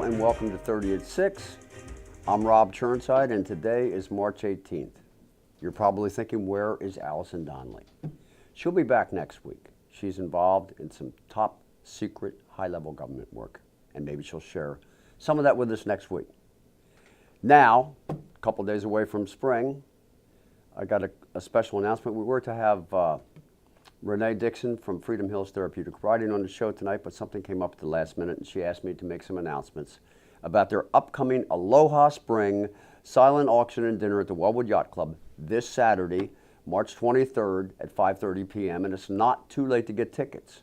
and welcome to 30 at 6. I'm Rob Churnside, and today is March 18th. You're probably thinking, where is Allison Donnelly? She'll be back next week. She's involved in some top secret high-level government work, and maybe she'll share some of that with us next week. Now, a couple days away from spring, I got a special announcement. We were to have Renee Dixon from Freedom Hills Therapeutic Riding on the show tonight, but something came up at the last minute, and she asked me to make some announcements about their upcoming Aloha Spring silent auction and dinner at the Wellwood Yacht Club this Saturday, March 23rd at 5:30 p.m., and it's not too late to get tickets.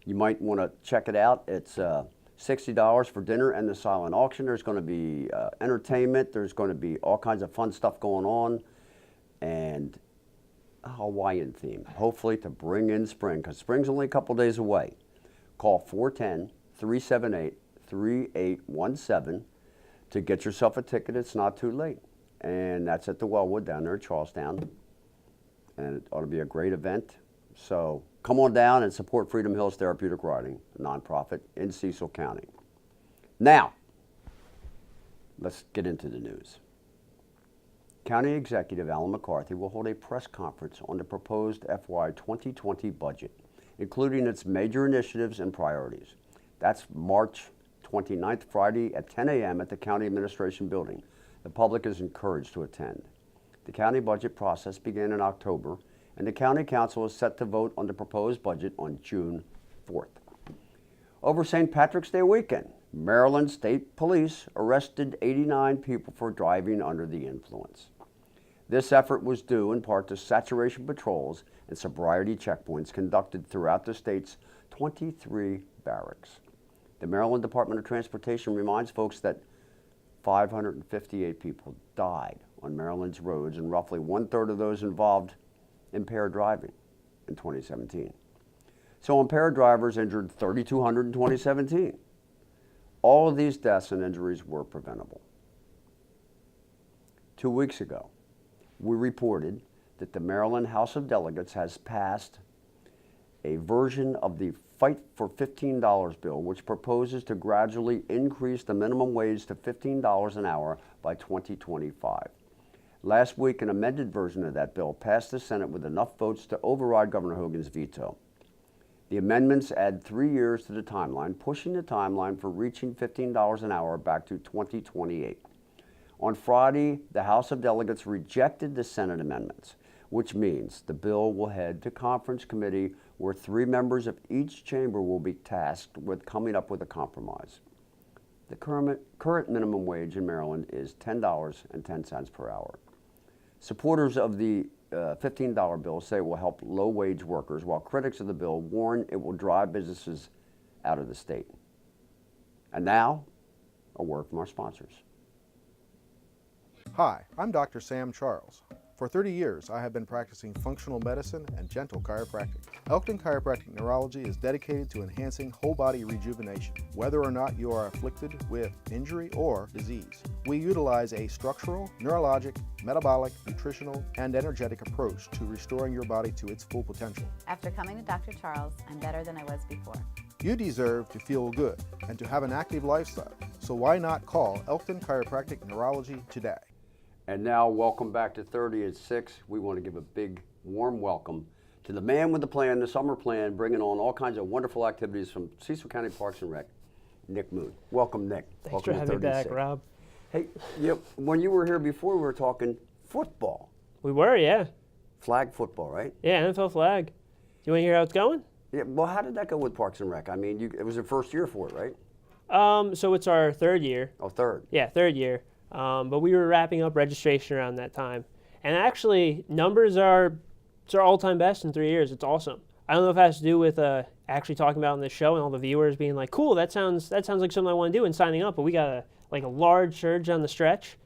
You might want to check it out. It's $60 for dinner and the silent auction. There's going to be entertainment. There's going to be all kinds of fun stuff going on, and a Hawaiian theme, hopefully to bring in spring, because spring's only a couple days away. Call 410-378-3817 to get yourself a ticket. It's not too late. And that's at the Wellwood down there in Charlestown. And it ought to be a great event. So come on down and support Freedom Hills Therapeutic Riding, a nonprofit in Cecil County. Now, let's get into the news. County Executive Alan McCarthy will hold a press conference on the proposed FY 2020 budget, including its major initiatives and priorities. That's March 29th, Friday at 10 a.m. at the County Administration Building. The public is encouraged to attend. The county budget process began in October, and the County Council is set to vote on the proposed budget on June 4th. Over St. Patrick's Day weekend, Maryland State Police arrested 89 people for driving under the influence. This effort was due in part to saturation patrols and sobriety checkpoints conducted throughout the state's 23 barracks. The Maryland Department of Transportation reminds folks that 558 people died on Maryland's roads, and roughly one-third of those involved impaired driving in 2017. So impaired drivers injured 3,200 in 2017. All of these deaths and injuries were preventable. 2 weeks ago, we reported that the Maryland House of Delegates has passed a version of the Fight for $15 bill, which proposes to gradually increase the minimum wage to $15 an hour by 2025. Last week, an amended version of that bill passed the Senate with enough votes to override Governor Hogan's veto. The amendments add 3 years to the timeline, pushing the timeline for reaching $15 an hour back to 2028. On Friday, the House of Delegates rejected the Senate amendments, which means the bill will head to conference committee, where 3 members of each chamber will be tasked with coming up with a compromise. The current minimum wage in Maryland is $10.10 per hour. Supporters of the $15 bill say it will help low-wage workers, while critics of the bill warn it will drive businesses out of the state. And now, a word from our sponsors. Hi, I'm Dr. Sam Charles. For 30 years, I have been practicing functional medicine and gentle chiropractic. Elkton Chiropractic Neurology is dedicated to enhancing whole body rejuvenation, whether or not you are afflicted with injury or disease. We utilize a structural, neurologic, metabolic, nutritional, and energetic approach to restoring your body to its full potential. After coming to Dr. Charles, I'm better than I was before. You deserve to feel good and to have an active lifestyle, so why not call Elkton Chiropractic Neurology today? And now, welcome back to 30 at 6. We want to give a big, warm welcome to the man with the plan, the summer plan, bringing on all kinds of wonderful activities from Cecil County Parks and Rec, Nick Moon. Welcome, Nick. Thanks welcome for having me back, Rob. Hey, when you were here before, we were talking football. We were, yeah. Flag football, right? Yeah, NFL flag. Do you want to hear how it's going? Yeah. Well, how did that go with Parks and Rec? I mean, it was your first year for it, right? So it's our third year. Oh, third. Yeah, third year. But we were wrapping up registration around that time. And actually, numbers are, it's our all-time best in 3 years. It's awesome. I don't know if it has to do with actually talking about it on this show and all the viewers being like, cool, that sounds like something I want to do, and signing up. But we got a large surge on the stretch,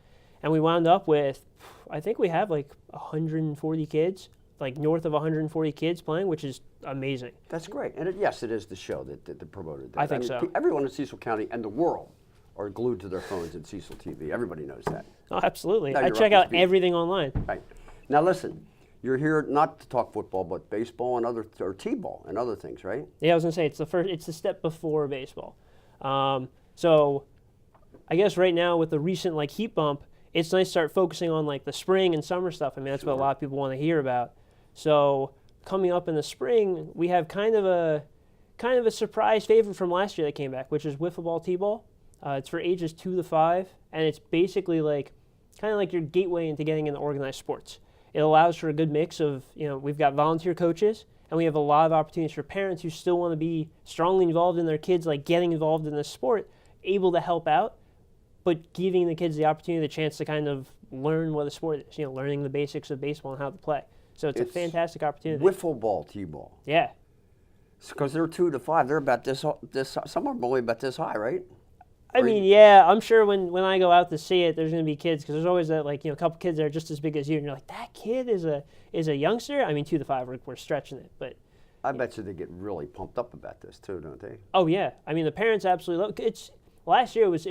and we wound up with, I think we have like 140 kids, like north of 140 kids playing, which is amazing. That's great. And yes, it is the show that promoted that. I think so. Everyone in Cecil County and the world are glued to their phones at Cecil TV. Everybody knows that. Oh, absolutely. Now I check out everything online. Right. Now listen, you're here not to talk football, but baseball and or t-ball and other things, right? Yeah, I was gonna say it's the step before baseball. So I guess right now with the recent like heat bump, it's nice to start focusing on like the spring and summer stuff. I mean, that's what a lot of people want to hear about. So coming up in the spring, we have kind of a surprise favorite from last year that came back, which is wiffle ball t-ball. It's for ages 2 to 5, and it's basically like kind of like your gateway into getting into organized sports. It allows for a good mix of, we've got volunteer coaches, and we have a lot of opportunities for parents who still want to be strongly involved in their kids, like getting involved in the sport, able to help out, but giving the kids the opportunity, the chance to kind of learn what a sport is, learning the basics of baseball and how to play. So it's a fantastic opportunity. Wiffle ball t-ball. Yeah. Because they're 2 to 5. They're about this. Some are only about this high, right? I mean, yeah, I'm sure when I go out to see it, there's going to be kids, because there's always that, like, a couple kids that are just as big as you, and you're like, that kid is a youngster? I mean, 2 to 5, we're stretching it, but. I bet you they get really pumped up about this too, don't they? Oh yeah, I mean the parents absolutely love it. Last year it was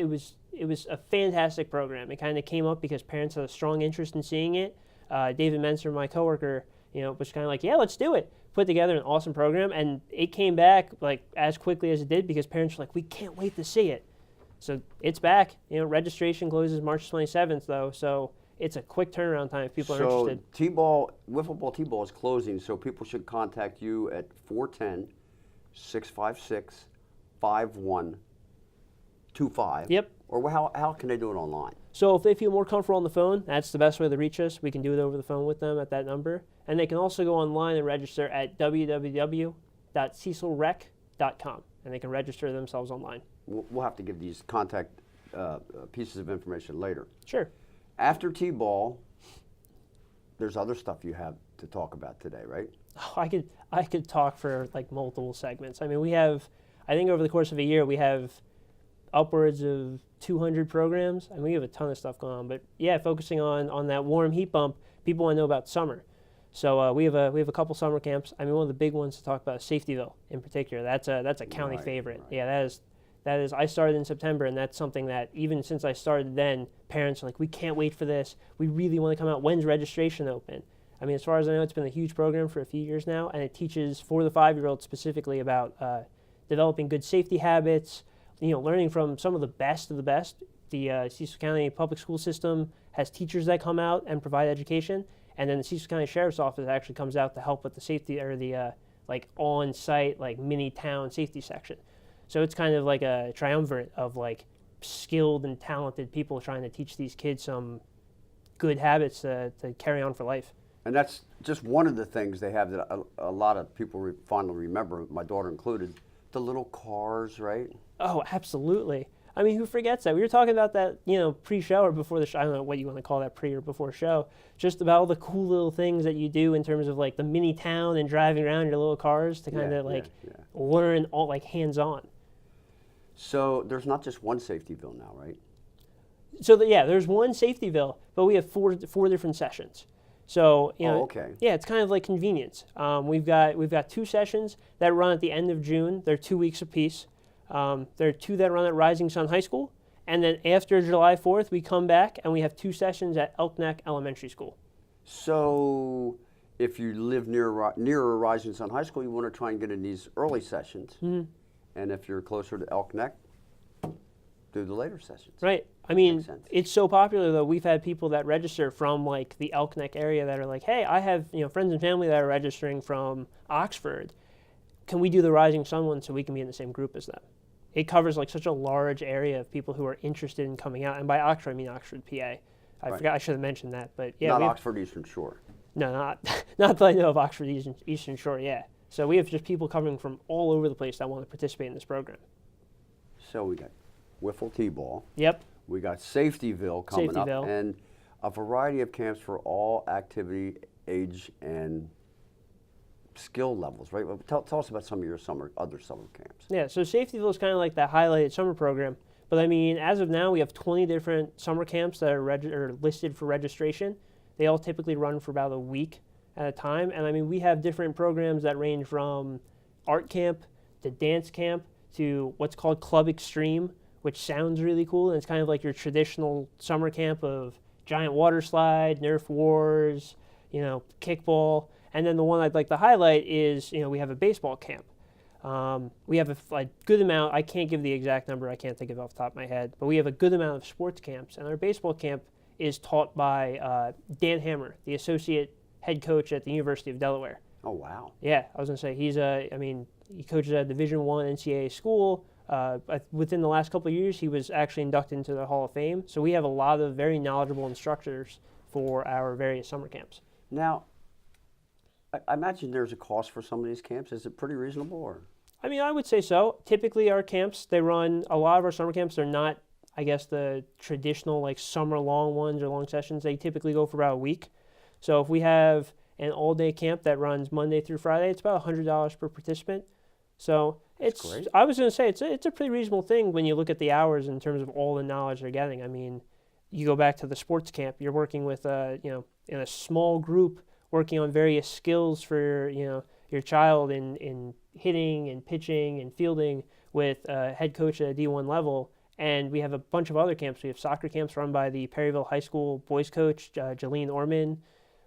a fantastic program. It kind of came up because parents had a strong interest in seeing it. David Menser, my coworker, was kind of like, yeah, let's do it. Put together an awesome program, and it came back like as quickly as it did because parents were like, we can't wait to see it. So it's back. Registration closes March 27th though, so it's a quick turnaround time if people are interested. So t-ball, wiffle ball t-ball is closing, so people should contact you at 410-656-5125. Yep. Or how can they do it online? So if they feel more comfortable on the phone, that's the best way to reach us. We can do it over the phone with them at that number. And they can also go online and register at www.cecilrec.com, and they can register themselves online. We'll have to give these contact pieces of information later. Sure. After t-ball, there's other stuff you have to talk about today, right? Oh, I could talk for like multiple segments. I mean, I think over the course of a year, we have upwards of 200 programs. I mean, we have a ton of stuff going on. But yeah, focusing on that warm heat bump, people want to know about summer. So we have a couple summer camps. I mean, one of the big ones to talk about is Safetyville in particular. That's a county favorite. Right. Yeah, that is. I started in September, and that's something that even since I started then, parents are like, we can't wait for this. We really want to come out. When's registration open? I mean, as far as I know, it's been a huge program for a few years now, and it teaches 4 to 5-year-olds specifically about developing good safety habits, learning from some of the best of the best. The Cecil County public school system has teachers that come out and provide education, and then the Cecil County Sheriff's Office actually comes out to help with the safety or the on-site mini town safety section. So it's kind of like a triumvirate of like skilled and talented people trying to teach these kids some good habits to carry on for life. And that's just one of the things they have that a lot of people fondly remember, my daughter included, the little cars, right? Oh, absolutely. I mean, who forgets that? We were talking about that, pre-show or before the show. I don't know what you want to call that, pre or before show. Just about all the cool little things that you do in terms of like the mini town and driving around your little cars to kind of learn all like hands-on. So there's not just one Safetyville now, right? So there's one Safetyville, but we have four different sessions. So okay. Yeah, it's kind of like convenience. We've got 2 sessions that run at the end of June. They're 2 weeks apiece. There are 2 that run at Rising Sun High School, and then after July 4th, we come back and we have 2 sessions at Elkton Elementary School. So if you live nearer Rising Sun High School, you want to try and get in these early sessions. Mm-hmm. And if you're closer to Elkton, do the later sessions. Right. I mean, it's so popular, though. We've had people that register from, like, the Elkton area that are like, hey, I have, friends and family that are registering from Oxford. Can we do the Rising Sun one so we can be in the same group as them? It covers, like, such a large area of people who are interested in coming out. And by Oxford, I mean Oxford, PA. I forgot, I should have mentioned that. But yeah, not Oxford Eastern Shore. No, not that I know of Oxford Eastern Shore, yeah. So we have just people coming from all over the place that want to participate in this program. So we got wiffle t-ball. Yep. We got Safetyville coming up, and a variety of camps for all activity, age, and skill levels, right? Tell us about some of your other summer camps. Yeah, so Safetyville is kind of like that highlighted summer program. But I mean, as of now, we have 20 different summer camps that are listed for registration. They all typically run for about a week at a time. And I mean, we have different programs that range from art camp to dance camp to what's called Club Extreme, which sounds really cool. And it's kind of like your traditional summer camp of giant water slide, Nerf wars, kickball. And then the one I'd like to highlight is, we have a baseball camp. We have a good amount. I can't give the exact number. I can't think of it off the top of my head. But we have a good amount of sports camps. And our baseball camp is taught by Dan Hammer, the associate head coach at the University of Delaware. Oh, wow. Yeah, I was going to say, he coaches at a Division I NCAA school. Within the last couple of years, he was actually inducted into the Hall of Fame. So we have a lot of very knowledgeable instructors for our various summer camps. Now, I imagine there's a cost for some of these camps. Is it pretty reasonable? Or? I mean, I would say so. Typically, our camps, a lot of our summer camps, they're not, I guess, the traditional like summer long ones or long sessions. They typically go for about a week. So if we have an all-day camp that runs Monday through Friday, it's about $100 per participant. So great. I was going to say, it's a pretty reasonable thing when you look at the hours in terms of all the knowledge they're getting. I mean, you go back to the sports camp, you're working with, in a small group, working on various skills for, your child in hitting and pitching and fielding with a head coach at a D1 level. And we have a bunch of other camps. We have soccer camps run by the Perryville High School boys coach, Jolene Orman.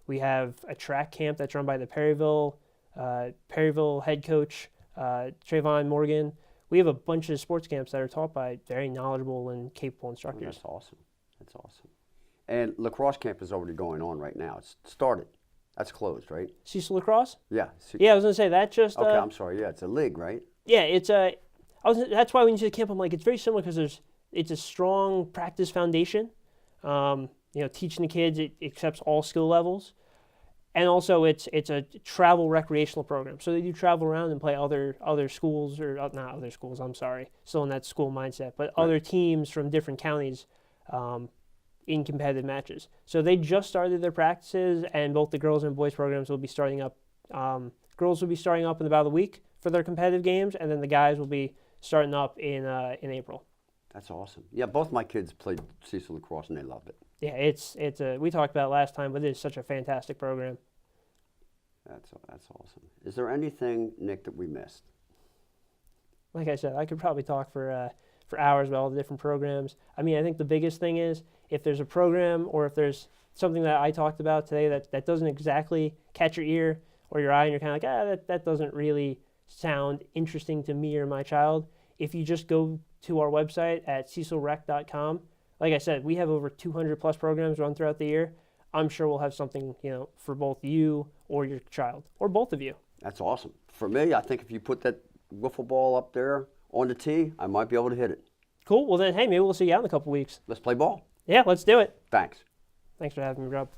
We have a track camp that's run by the Perryville head coach, Trayvon Morgan. We have a bunch of sports camps that are taught by very knowledgeable and capable instructors. That's awesome. That's awesome. And lacrosse camp is already going on right now. It's started. That's closed, right? Cecil Lacrosse? Yeah. Yeah, I was going to say that just... Okay, I'm sorry. Yeah, it's a league, right? Yeah, it's a... that's why when you say camp, I'm like, it's very similar because it's a strong practice foundation. Teaching the kids, it accepts all skill levels. And also, it's a travel recreational program. So they do travel around and play other schools, or not other schools, I'm sorry, still in that school mindset, but right. Other teams from different counties in competitive matches. So they just started their practices, and both the girls and boys programs will be starting up. Girls will be starting up in about a week for their competitive games, and then the guys will be starting up in April. That's awesome. Yeah, both my kids played Cecil Lacrosse, and they loved it. Yeah, we talked about it last time, but it is such a fantastic program. That's awesome. Is there anything, Nick, that we missed? Like I said, I could probably talk for hours about all the different programs. I mean, I think the biggest thing is if there's a program or if there's something that I talked about today that doesn't exactly catch your ear or your eye, and you're kind of like, that doesn't really sound interesting to me or my child. If you just go to our website at cecilrec.com, like I said, we have over 200 plus programs run throughout the year. I'm sure we'll have something, for both you or your child, or both of you. That's awesome. For me, I think if you put that wiffle ball up there on the tee, I might be able to hit it. Cool. Well then, hey, maybe we'll see you out in a couple weeks. Let's play ball. Yeah, let's do it. Thanks. Thanks for having me, Rob.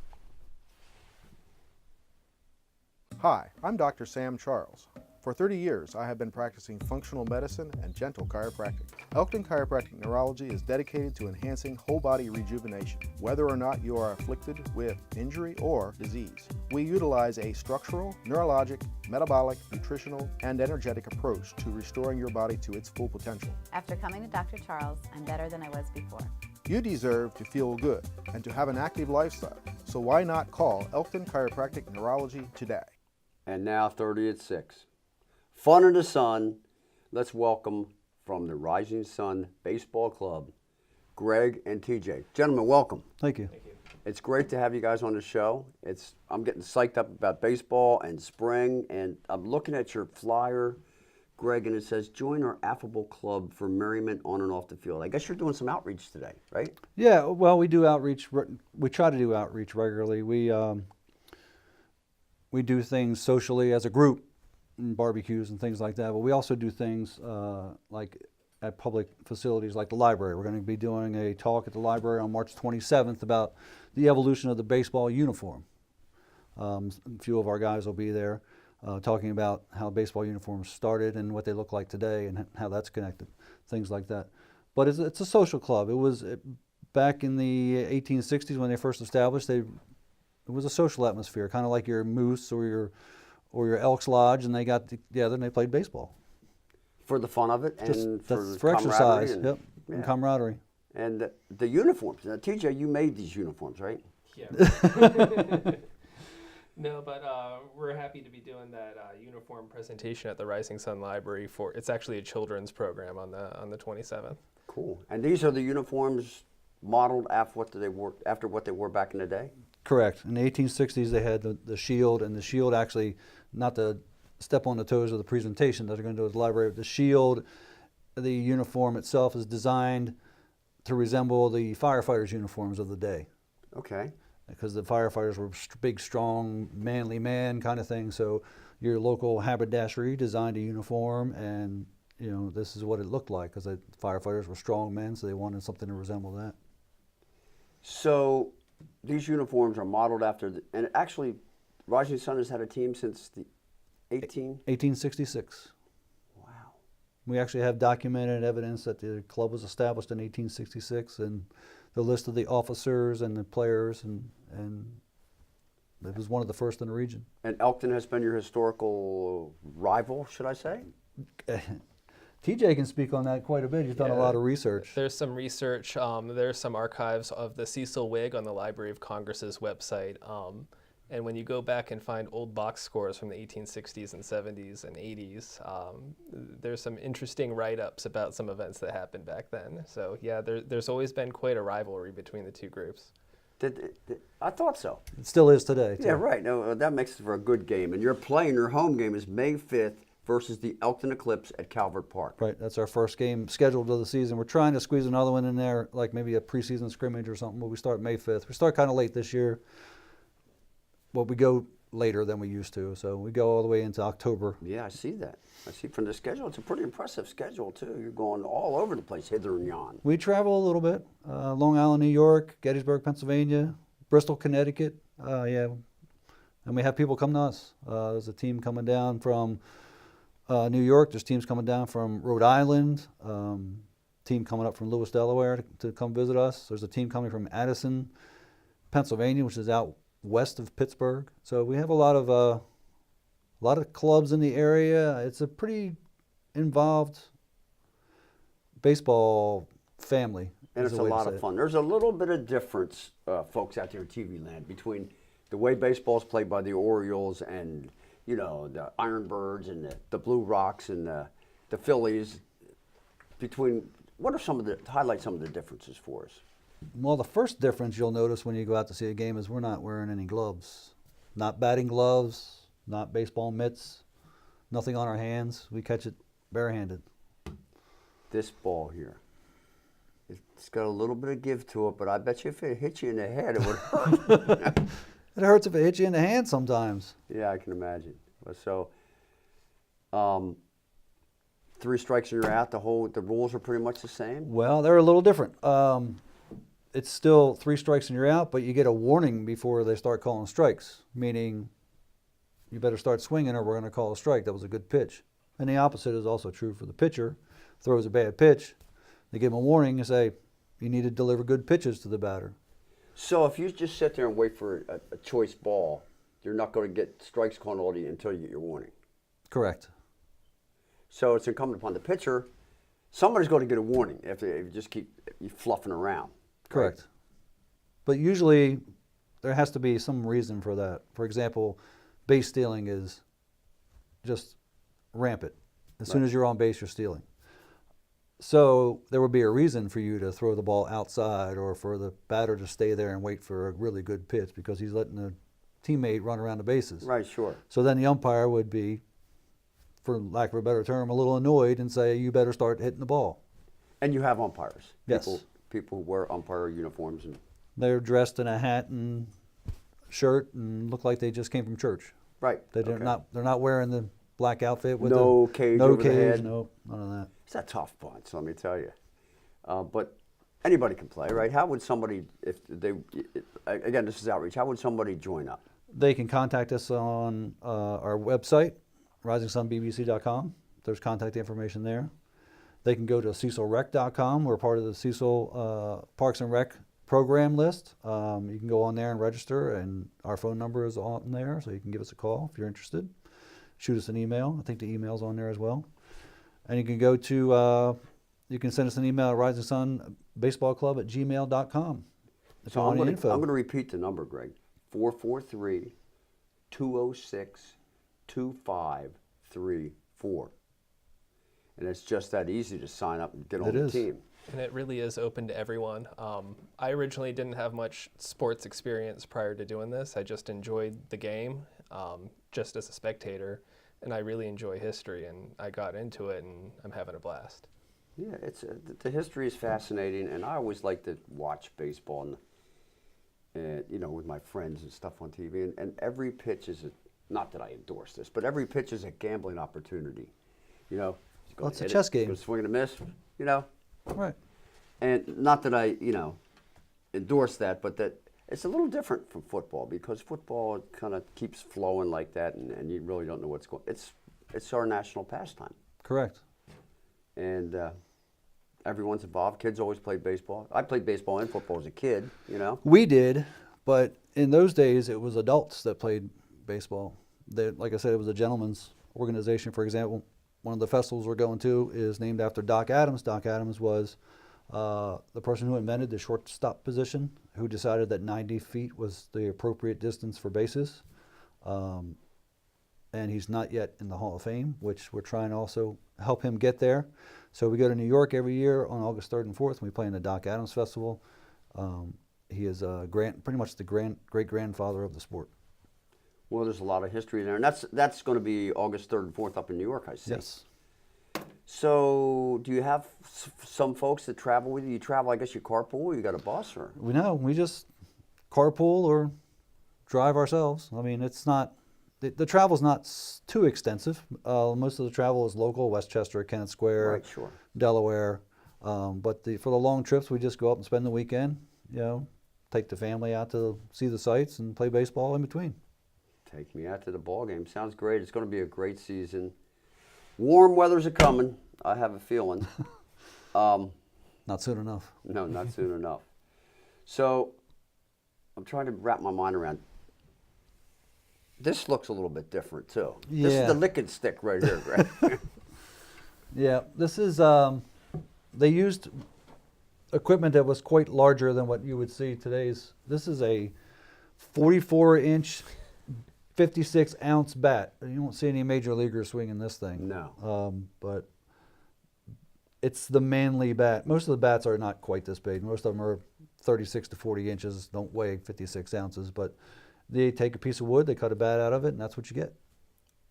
Hi, I'm Dr. Sam Charles. For 30 years, I have been practicing functional medicine and gentle chiropractic. Elkton Chiropractic Neurology is dedicated to enhancing whole body rejuvenation, whether or not you are afflicted with injury or disease. We utilize a structural, neurologic, metabolic, nutritional, and energetic approach to restoring your body to its full potential. After coming to Dr. Charles, I'm better than I was before. You deserve to feel good and to have an active lifestyle, so why not call Elkton Chiropractic Neurology today? And now 30 at 6. Fun in the sun. Let's welcome from the Rising Sun Baseball Club, Greg and TJ. Gentlemen, welcome. Thank you. It's great to have you guys on the show. I'm getting psyched up about baseball and spring, and I'm looking at your flyer, Greg, and it says, join our affable club for merriment on and off the field. I guess you're doing some outreach today, right? Yeah, well, we do outreach. We try to do outreach regularly. We do things socially as a group, barbecues and things like that, but we also do things like at public facilities like the library. We're going to be doing a talk at the library on March 27th about the evolution of the baseball uniform. A few of our guys will be there talking about how baseball uniforms started and what they look like today and how that's connected, things like that. But it's a social club. It was back in the 1860s when they first established. It was a social atmosphere, kind of like your Moose or your Elks Lodge, and they got together and they played baseball. For the fun of it and for exercise, yep, and camaraderie. And the uniforms. Now, TJ, you made these uniforms, right? Yeah. No, but we're happy to be doing that uniform presentation at the Rising Sun Library it's actually a children's program on the 27th. Cool. And these are the uniforms modeled after what they wore back in the day? Correct. In the 1860s, they had the shield, and the shield actually, not the step on the toes of the presentation that they're going to do at the library. The shield, the uniform itself is designed to resemble the firefighters' uniforms of the day. Okay. Because the firefighters were big, strong, manly man kind of thing. So your local haberdashery designed a uniform, and you know, this is what it looked like, because the firefighters were strong men, so they wanted something to resemble that. So these uniforms are modeled after, and actually, Rising Sun has had a team since the 1866. Wow. We actually have documented evidence that the club was established in 1866, and the list of the officers and the players, and it was one of the first in the region. And Elkton has been your historical rival, should I say? TJ can speak on that quite a bit. He's done a lot of research. There's some research. There's some archives of the Cecil wig on the Library of Congress's website. And when you go back and find old box scores from the 1860s and 70s and 80s, there's some interesting write-ups about some events that happened back then. So yeah, there's always been quite a rivalry between the two groups. I thought so. It still is today, too. Yeah, right. No, that makes it for a good game. And you're playing, your home game is May 5th versus the Elkton Eclipse at Calvert Park. Right, that's our first game scheduled of the season. We're trying to squeeze another one in there, like maybe a preseason scrimmage or something, but we start May 5th. We start kind of late this year, but we go later than we used to. So we go all the way into October. Yeah, I see that. I see from the schedule. It's a pretty impressive schedule, too. You're going all over the place, hither and yon. We travel a little bit. Long Island, New York, Gettysburg, Pennsylvania, Bristol, Connecticut. Yeah, and we have people come to us. There's a team coming down from New York. There's teams coming down from Rhode Island. Team coming up from Lewis, Delaware to come visit us. There's a team coming from Addison, Pennsylvania, which is out west of Pittsburgh. So we have a lot of clubs in the area. It's a pretty involved baseball family. And it's a lot of fun. There's a little bit of difference, folks out there in TV land, between the way baseball is played by the Orioles and, you know, the Ironbirds and the Blue Rocks and the Phillies. What are highlight some of the differences for us? Well, the first difference you'll notice when you go out to see a game is we're not wearing any gloves. Not batting gloves, not baseball mitts, nothing on our hands. We catch it barehanded. This ball here, it's got a little bit of give to it, but I bet you if it hit you in the head, it would hurt. It hurts if it hits you in the hand sometimes. Yeah, I can imagine. So, 3 strikes and you're out. The rules are pretty much the same. Well, they're a little different. It's still 3 strikes and you're out, but you get a warning before they start calling strikes, meaning you better start swinging or we're going to call a strike. That was a good pitch. And the opposite is also true for the pitcher. Throws a bad pitch, they give him a warning and say, you need to deliver good pitches to the batter. So if you just sit there and wait for a choice ball, you're not going to get strikes called on you until you get your warning. Correct. So it's incumbent upon the pitcher. Somebody's going to get a warning if you just keep fluffing around. Correct. Right? But usually there has to be some reason for that. For example, base stealing is just rampant. As soon as you're on base, you're stealing. So there would be a reason for you to throw the ball outside or for the batter to stay there and wait for a really good pitch because he's letting the teammate run around the bases. Right, sure. So then the umpire would be, for lack of a better term, a little annoyed and say, you better start hitting the ball. And you have umpires. Yes. People wear umpire uniforms. They're dressed in a hat and shirt and look like they just came from church. Right. They're not wearing the black outfit with no cage over the head. No, none of that. It's a tough bunch, let me tell you. But anybody can play, right? How would somebody, again, this is outreach, how would somebody join up? They can contact us on our website, risingsunbbc.com. There's contact information there. They can go to cecilrec.com. We're part of the Cecil Parks and Rec program list. You can go on there and register, and our phone number is on there, so you can give us a call if you're interested. Shoot us an email. I think the email's on there as well. And you can go to, you can send us an email at risingsunbaseballclub@gmail.com. So I'm going to repeat the number, Greg. 443-206-2534. And it's just that easy to sign up and get on the team. And it really is open to everyone. I originally didn't have much sports experience prior to doing this. I just enjoyed the game, just as a spectator. and I really enjoy history, and I got into it, and I'm having a blast. Yeah, it's the history is fascinating, and I always like to watch baseball, and you know, with my friends and stuff on TV, and every pitch is not that I endorse this, but every pitch is a gambling opportunity. You know, Well, it's a chess game. Go swing and a miss. You know, Right. and not that I endorse that, but that it's a little different from football, because football kind of keeps flowing like that, and you really don't know what's going. It's our national pastime, Correct. and everyone's involved. Kids always played baseball. I played baseball and football as a kid. You know. We did, but in those days it was adults that played baseball. Like I said, it was a gentleman's organization. For example, one of the festivals we're going to is named after Doc Adams. Doc Adams was the person who invented the shortstop position, who decided that 90 feet was the appropriate distance for bases. And he's not yet in the Hall of Fame, which we're trying to also help him get there. So we go to New York every year on August 3rd and 4th, and we play in the Doc Adams Festival. He is pretty much the great-grandfather of the sport. Well, there's a lot of history there, and that's going to be August 3rd and 4th up in New York, I see. Yes. So, do you have some folks that travel with you? You travel, I guess you carpool, you got a bus, or? We just carpool or drive ourselves. I mean, it's not, the travel's not too extensive. Most of the travel is local, Westchester, Kennett Square, Right, sure. Delaware. But for the long trips, we just go up and spend the weekend, take the family out to see the sights and play baseball in between. Take me out to the ball game. Sounds great. It's going to be a great season. Warm weather's a coming, I have a feeling. Not soon enough. No, not soon enough. So, I'm trying to wrap my mind around. This looks a little bit different too. This is Yeah. the licking stick right here, Greg. Yeah, this is, they used equipment that was quite larger than what you would see today's. This is a 44-inch, 56-ounce bat. You won't see any major leaguers swinging this thing. No. But it's the manly bat. Most of the bats are not quite this big. Most of them are 36 to 40 inches, don't weigh 56 ounces. But they take a piece of wood, they cut a bat out of it, and that's what you get.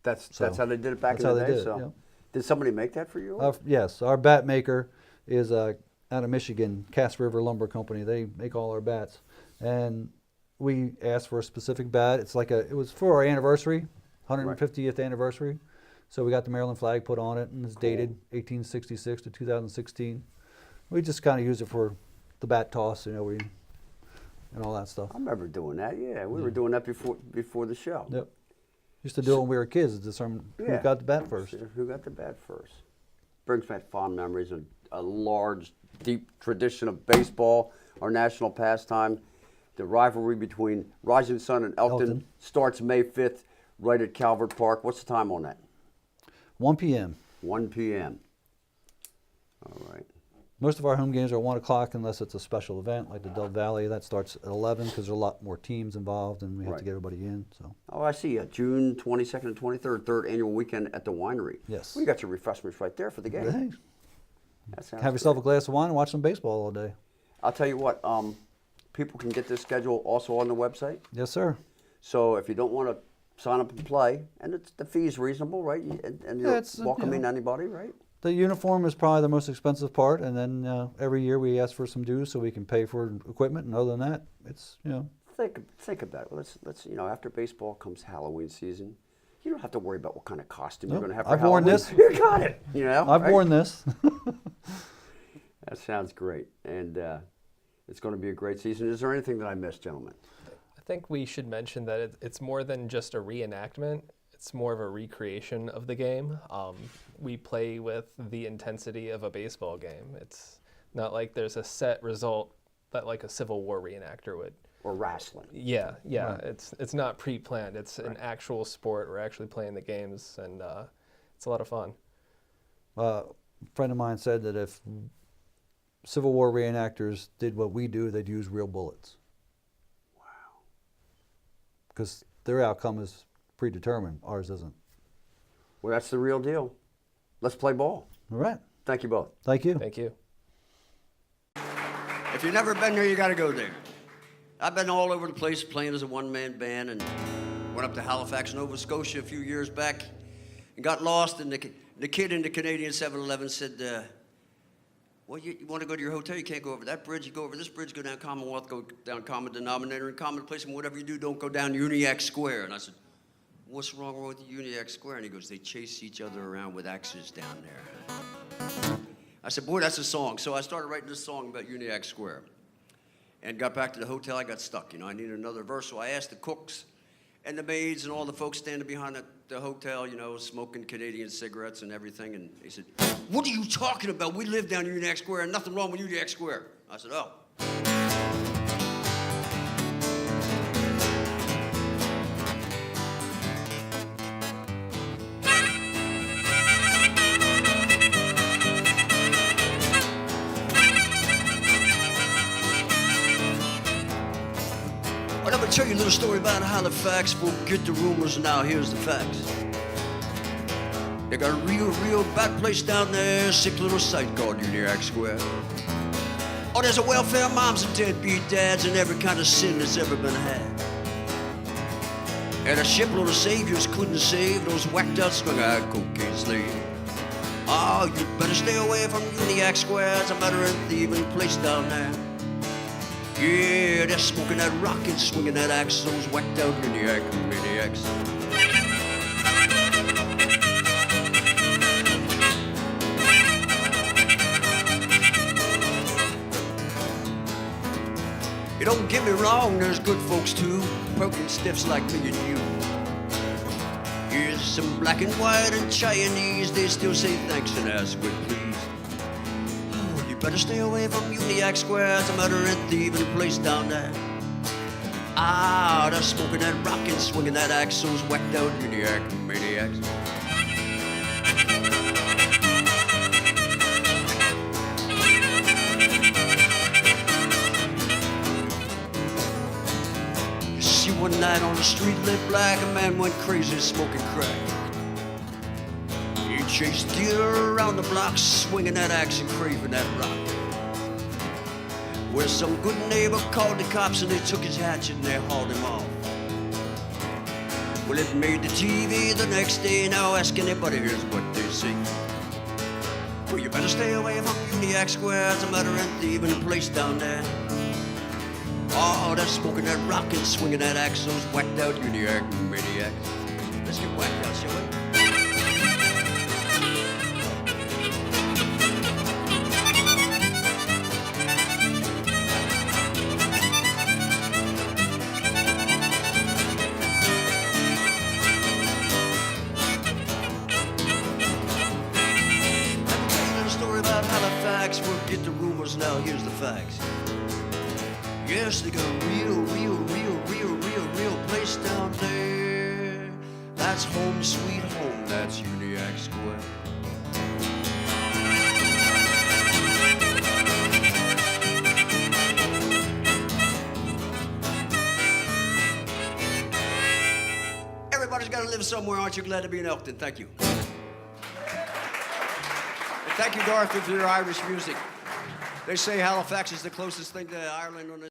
That's So, how they did it back that's in how the they day. did it, So, yeah. did somebody make that for you? Yes, our bat maker is out of Michigan, Cass River Lumber Company. They make all our bats. And we asked for a specific bat. It was for our anniversary, 150th anniversary. So we got the Maryland flag put on it, and it's dated 1866 to 2016. We just kind of use it for the bat toss, and all that stuff. I remember doing that. Yeah, we were doing that before the show. Yep. Used to do it when we were kids to determine who got the bat first. Who got the bat first? Brings back fond memories of a large, deep tradition of baseball, our national pastime. The rivalry between Rising Sun and Elkton starts May 5th right at Calvert Park. What's the time on that? 1 p.m. 1 p.m. All right. Most of our home games are 1 o'clock unless it's a special event like the Dove Valley. That starts at 11 because there are a lot more teams involved and we have to get everybody in. So. Oh, I see. June 22nd and 23rd, third annual weekend at the winery. Yes. Well, you got your refreshments right there for the game. Hey, That sounds have yourself great. a glass of wine and watch some baseball all day. I'll tell you what, people can get this schedule also on the website. Yes, sir. So if you don't want to sign up and play, and the fee is reasonable, right? And you're it's, welcoming anybody, right? The uniform is probably the most expensive part, and then every year we ask for some dues so we can pay for equipment. And other than that, it's Think about it. Let's after baseball comes Halloween season. You don't have to worry about what kind of costume you're Nope. going to have for I've Halloween. worn this. You got it. I've right? worn this. That sounds great, and it's going to be a great season. Is there anything that I missed, gentlemen? I think we should mention that it's more than just a reenactment. It's more of a recreation of the game. We play with the intensity of a baseball game. It's not like there's a set result that like a Civil War reenactor would. Or wrestling. Yeah. Right. It's not pre-planned. It's an actual sport. We're actually playing the games, and it's a lot of fun. A friend of mine said that if Civil War reenactors did what we do, they'd use real bullets. Wow. Because their outcome is predetermined. Ours isn't. Well, that's the real deal. Let's play ball. All right. Thank you both. Thank you. Thank you. If you've never been there, you got to go there. I've been all over the place playing as a one-man band and went up to Halifax, Nova Scotia a few years back. and got lost, and the kid in the Canadian 7-Eleven said, well, you want to go to your hotel, you can't go over that bridge, you go over this bridge, go down Commonwealth, go down Common Denominator and Common Place, and whatever you do, don't go down Uniacke Square. And I said, what's wrong with Uniacke Square? And he goes, they chase each other around with axes down there. I said, boy, that's a song. So I started writing this song about Uniacke Square. And got back to the hotel, I got stuck. I needed another verse, so I asked the cooks and the maids and all the folks standing behind the hotel, smoking Canadian cigarettes and everything. And they said, what are you talking about? We live down Uniacke Square, and nothing wrong with Uniacke Square. I said, oh. I'm gonna tell you a little story about Halifax. Forget the rumors, now here's the facts. They got a real bad place down there, sick little site called Uniacke Square. Oh, there's a welfare moms and deadbeat dads and every kind of sin that's ever been had. And a shipload of saviors couldn't save those whacked out strung-eyed cocaine slaves. Oh, you better stay away from Uniacke Square, it's a murdering, thieving place down there. Yeah, they're smoking that rock and swinging that axe, those whacked out Uniacke maniacs. You don't get me wrong, there's good folks too, broken stiffs like me and you. Here's some black and white and Chinese, they still say thanks and ask good please. Better stay away from Uniacke Square, it's a murdering, thieving place down there. Ah, they're smoking that rock and swinging that axe, those whacked out Uniacke maniacs. You see, one night on the street lit black, a man went crazy smoking crack. He chased deer around the block, swinging that axe and craving that rock. Where some good neighbor called the cops and they took his hatchet and they hauled him off. Well, it made the TV the next day, now ask anybody, here's what they say. Well, you better stay away from Uniacke Square, it's a murdering, thieving place down there. Oh, they're smoking that rock and swinging that axe, those whacked out Uniacke maniacs. Let's get whacked out, shall we? Forget the rumors, now here's the facts. Yes, they got a real place down there. That's home sweet home, that's Uniacke Square. Everybody's got to live somewhere, aren't you? Glad to be in Elkton, thank you. Thank you, Dorothy, for your Irish music. They say Halifax is the closest thing to Ireland on the